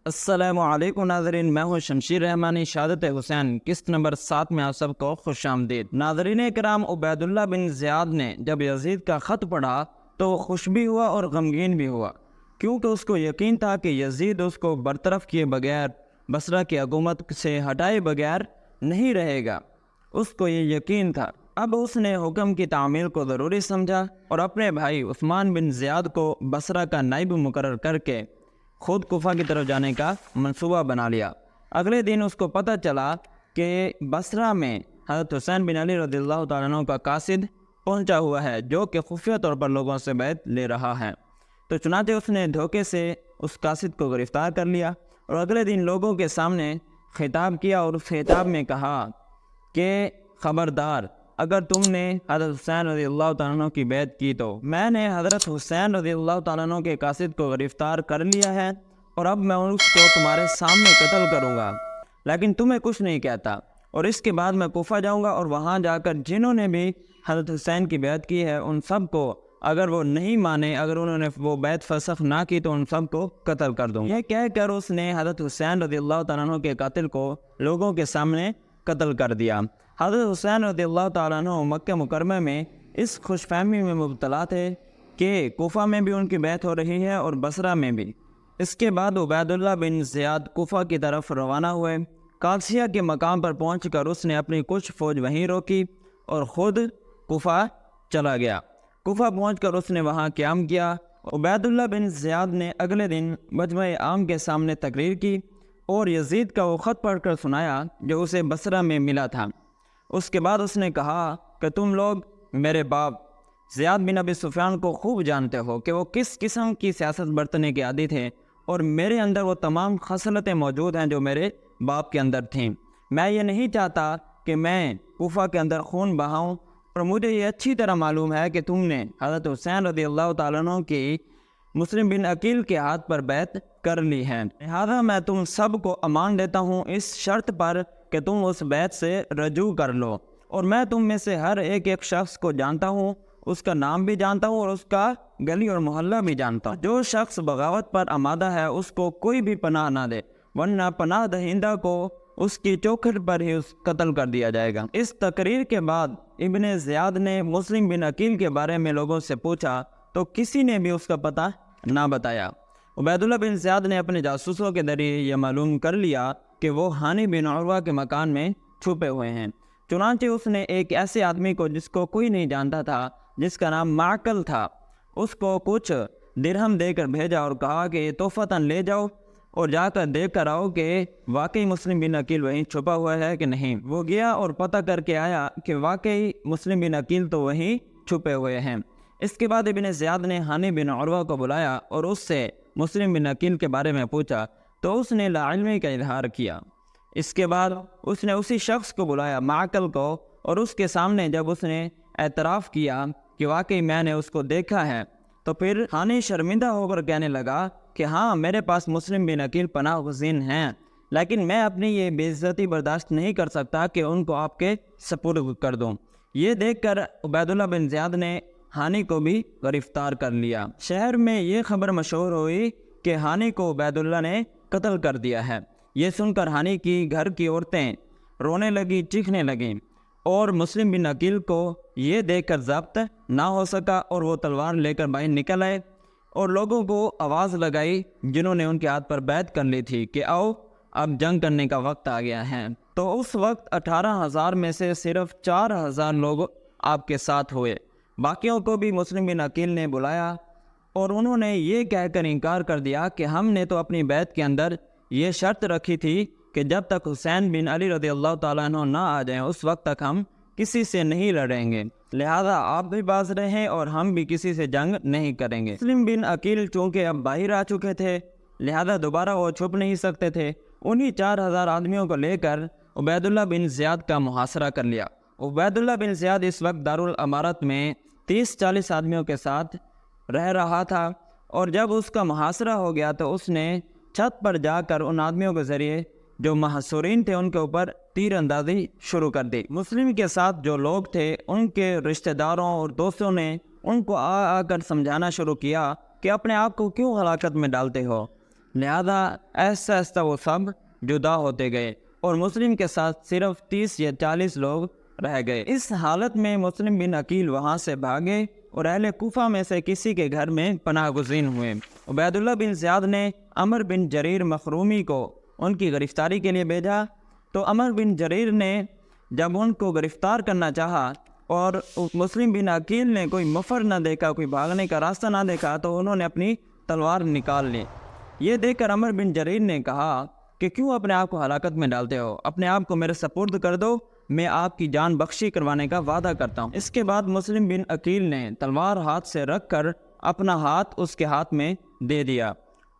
السلام علیکم ناظرین، میں ہوں شمشیر رحمانی۔ شہادت حسین قسط نمبر 7 میں آپ سب کو خوش آمدید۔ ناظرین کرام، عبید اللہ بن زیاد نے جب یزید کا خط پڑھا تو خوش بھی ہوا اور غمگین بھی ہوا، کیونکہ اس کو یقین تھا کہ یزید اس کو برطرف کیے بغیر، بصرہ کی حکومت سے ہٹائے بغیر نہیں رہے گا۔ اس کو یہ یقین تھا۔ اب اس نے حکم کی تعمیل کو ضروری سمجھا اور اپنے بھائی عثمان بن زیاد کو بصرہ کا نائب مقرر کر کے خود کوفہ کی طرف جانے کا منصوبہ بنا لیا۔ اگلے دن اس کو پتہ چلا کہ بصرہ میں حضرت حسین بن علی رضی اللہ تعالیٰ عنہ کا قاصد پہنچا ہوا ہے، جو کہ خفیہ طور پر لوگوں سے بیعت لے رہا ہے۔ تو چنانچہ اس نے دھوکے سے اس قاصد کو گرفتار کر لیا اور اگلے دن لوگوں کے سامنے خطاب کیا اور اس خطاب میں کہا کہ خبردار، اگر تم نے حضرت حسین رضی اللہ تعالیٰ عنہ کی بیعت کی تو میں نے حضرت حسین رضی اللہ تعالیٰ عنہ کے قاصد کو گرفتار کر لیا ہے اور اب میں اس کو تمہارے سامنے قتل کروں گا، لیکن تمہیں کچھ نہیں کہتا، اور اس کے بعد میں کوفہ جاؤں گا اور وہاں جا کر جنہوں نے بھی حضرت حسین کی بیعت کی ہے ان سب کو، اگر وہ نہیں مانے، اگر انہوں نے وہ بیعت فسخ نہ کی تو ان سب کو قتل کر دوں۔ یہ کہہ کر اس نے حضرت حسین رضی اللہ تعالیٰ عنہ کے قاتل کو لوگوں کے سامنے قتل کر دیا۔ حضرت حسین رضی اللہ تعالیٰ عنہ مکہ مکرمہ میں اس خوش فہمی میں مبتلا تھے کہ کوفہ میں بھی ان کی بیعت ہو رہی ہے اور بصرہ میں بھی۔ اس کے بعد عبید اللہ بن زیاد کوفہ کی طرف روانہ ہوئے۔ قادسیہ کے مقام پر پہنچ کر اس نے اپنی کچھ فوج وہیں روکی اور خود کوفہ چلا گیا۔ کوفہ پہنچ کر اس نے وہاں قیام کیا۔ عبید اللہ بن زیاد نے اگلے دن مجمع عام کے سامنے تقریر کی اور یزید کا وہ خط پڑھ کر سنایا جو اسے بصرہ میں ملا تھا۔ اس کے بعد اس نے کہا کہ تم لوگ میرے باپ زیاد بن ابی سفیان کو خوب جانتے ہو کہ وہ کس قسم کی سیاست برتنے کے عادی تھے، اور میرے اندر وہ تمام خصلتیں موجود ہیں جو میرے باپ کے اندر تھیں۔ میں یہ نہیں چاہتا کہ میں کوفہ کے اندر خون بہاؤں، اور مجھے یہ اچھی طرح معلوم ہے کہ تم نے حضرت حسین رضی اللہ تعالیٰ عنہ کی مسلم بن عقیل کے ہاتھ پر بیعت کر لی ہے، لہذا میں تم سب کو امان دیتا ہوں اس شرط پر کہ تم اس بیعت سے رجوع کر لو، اور میں تم میں سے ہر ایک شخص کو جانتا ہوں، اس کا نام بھی جانتا ہوں اور اس کا گلی اور محلہ بھی جانتا ہوں۔ جو شخص بغاوت پر آمادہ ہے اس کو کوئی بھی پناہ نہ دے، ورنہ پناہ دہندہ کو اس کی چوکھٹ پر ہی قتل کر دیا جائے گا۔ اس تقریر کے بعد ابن زیاد نے مسلم بن عقیل کے بارے میں لوگوں سے پوچھا تو کسی نے بھی اس کا پتہ نہ بتایا۔ عبید اللہ بن زیاد نے اپنے جاسوسوں کے ذریعے یہ معلوم کر لیا کہ وہ ہانی بن عروہ کے مکان میں چھپے ہوئے ہیں۔ چنانچہ اس نے ایک ایسے آدمی کو جس کو کوئی نہیں جانتا تھا، جس کا نام معقل تھا، اس کو کچھ درہم دے کر بھیجا اور کہا کہ یہ تحفتاً لے جاؤ اور جا کر دیکھ کر آؤ کہ واقعی مسلم بن عقیل وہیں چھپا ہوا ہے کہ نہیں۔ وہ گیا اور پتہ کر کے آیا کہ واقعی مسلم بن عقیل تو وہیں چھپے ہوئے ہیں۔ اس کے بعد ابن زیاد نے ہانی بن عروہ کو بلایا اور اس سے مسلم بن عقیل کے بارے میں پوچھا تو اس نے لاعلمی کا اظہار کیا۔ اس کے بعد اس نے اسی شخص کو بلایا، معقل کو، اور اس کے سامنے جب اس نے اعتراف کیا کہ واقعی میں نے اس کو دیکھا ہے، تو پھر ہانی شرمندہ ہو کر کہنے لگا کہ ہاں، میرے پاس مسلم بن عقیل پناہ گزین ہیں، لیکن میں اپنی یہ بے عزتی برداشت نہیں کر سکتا کہ ان کو آپ کے سپرد کر دوں۔ یہ دیکھ کر عبید اللہ بن زیاد نے ہانی کو بھی گرفتار کر لیا۔ شہر میں یہ خبر مشہور ہوئی کہ ہانی کو عبید اللہ نے قتل کر دیا ہے۔ یہ سن کر ہانی کی گھر کی عورتیں رونے لگیں، چیخنے لگیں، اور مسلم بن عقیل کو یہ دیکھ کر ضبط نہ ہو سکا اور وہ تلوار لے کر باہر نکل آئے اور لوگوں کو آواز لگائی جنہوں نے ان کے ہاتھ پر بیعت کر لی تھی کہ آؤ، اب جنگ کرنے کا وقت آ گیا ہے۔ تو اس وقت 18,000 میں سے صرف 4,000 لوگ آپ کے ساتھ ہوئے۔ باقیوں کو بھی مسلم بن عقیل نے بلایا اور انہوں نے یہ کہہ کر انکار کر دیا کہ ہم نے تو اپنی بیعت کے اندر یہ شرط رکھی تھی کہ جب تک حسین بن علی رضی اللہ تعالیٰ عنہ نہ آ جائیں اس وقت تک ہم کسی سے نہیں لڑیں گے، لہذا آپ بھی باز رہیں اور ہم بھی کسی سے جنگ نہیں کریں گے۔ مسلم بن عقیل چونکہ اب باہر آ چکے تھے، لہذا دوبارہ وہ چھپ نہیں سکتے تھے۔ انہی 4,000 آدمیوں کو لے کر عبید اللہ بن زیاد کا محاصرہ کر لیا۔ عبید اللہ بن زیاد اس وقت دارالامارت میں 30-40 آدمیوں کے ساتھ رہ رہا تھا، اور جب اس کا محاصرہ ہو گیا تو اس نے چھت پر جا کر ان آدمیوں کے ذریعے جو محصورین تھے ان کے اوپر تیر اندازی شروع کر دی۔ مسلم کے ساتھ جو لوگ تھے ان کے رشتہ داروں اور دوستوں نے ان کو آ کر سمجھانا شروع کیا کہ اپنے آپ کو کیوں ہلاکت میں ڈالتے ہو، لہذا ایسا ایسا وہ سب جدا ہوتے گئے اور مسلم کے ساتھ صرف 30 یا 40 لوگ رہ گئے۔ اس حالت میں مسلم بن عقیل وہاں سے بھاگے اور اہل کوفہ میں سے کسی کے گھر میں پناہ گزین ہوئے۔ عبید اللہ بن زیاد نے عمر بن جریر مخرومی کو ان کی گرفتاری کے لیے بھیجا، تو عمر بن جریر نے جب ان کو گرفتار کرنا چاہا اور مسلم بن عقیل نے کوئی مفر نہ دیکھا، کوئی بھاگنے کا راستہ نہ دیکھا، تو انہوں نے اپنی تلوار نکال لی۔ یہ دیکھ کر عمر بن جریر نے کہا کہ کیوں اپنے آپ کو ہلاکت میں ڈالتے ہو، اپنے آپ کو میرے سپرد کر دو، میں آپ کی جان بخشی کروانے کا وعدہ کرتا ہوں۔ اس کے بعد مسلم بن عقیل نے تلوار ہاتھ سے رکھ کر اپنا ہاتھ اس کے ہاتھ میں دے دیا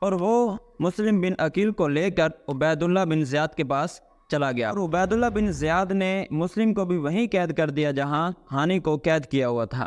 اور وہ مسلم بن عقیل کو لے کر عبید اللہ بن زیاد کے پاس چلا گیا، اور عبید اللہ بن زیاد نے مسلم کو بھی وہیں قید کر دیا جہاں ہانی کو قید کیا ہوا تھا۔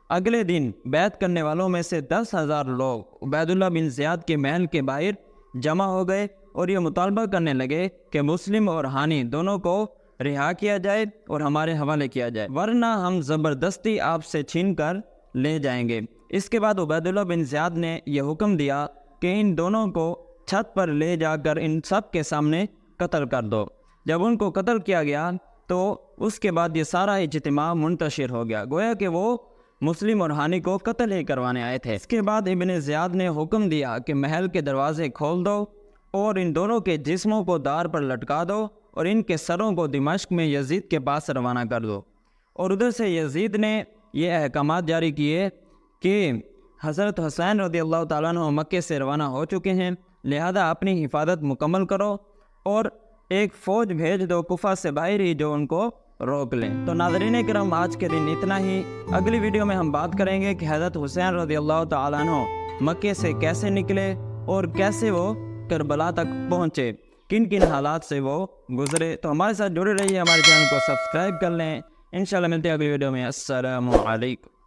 اگلے دن بیعت کرنے والوں میں سے 10,000 لوگ عبید اللہ بن زیاد کے محل کے باہر جمع ہو گئے اور یہ مطالبہ کرنے لگے کہ مسلم اور ہانی دونوں کو رہا کیا جائے اور ہمارے حوالے کیا جائے، ورنہ ہم زبردستی آپ سے چھین کر لے جائیں گے۔ اس کے بعد عبید اللہ بن زیاد نے یہ حکم دیا کہ ان دونوں کو چھت پر لے جا کر ان سب کے سامنے قتل کر دو۔ جب ان کو قتل کیا گیا تو اس کے بعد یہ سارا اجتماع منتشر ہو گیا، گویا کہ وہ مسلم اور ہانی کو قتل ہی کروانے آئے تھے۔ اس کے بعد ابن زیاد نے حکم دیا کہ محل کے دروازے کھول دو اور ان دونوں کے جسموں کو دار پر لٹکا دو اور ان کے سروں کو دمشق میں یزید کے پاس روانہ کر دو۔ اور ادھر سے یزید نے یہ احکامات جاری کیے کہ حضرت حسین رضی اللہ تعالیٰ عنہ مکے سے روانہ ہو چکے ہیں، لہذا اپنی حفاظت مکمل کرو اور ایک فوج بھیج دو کوفہ سے باہر ہی جو ان کو روک لیں۔ تو ناظرین کرام، آج کے دن اتنا ہی۔ اگلی ویڈیو میں ہم بات کریں گے کہ حضرت حسین رضی اللہ تعالیٰ عنہ مکے سے کیسے نکلے اور کیسے وہ کربلا تک پہنچے، کن کن حالات سے وہ گزرے۔ تو ہمارے ساتھ جڑے رہیے، ہمارے چینل کو سبسکرائب کر لیں۔ انشاءاللہ ملتے ہیں اگلی ویڈیو میں۔ السلام علیکم۔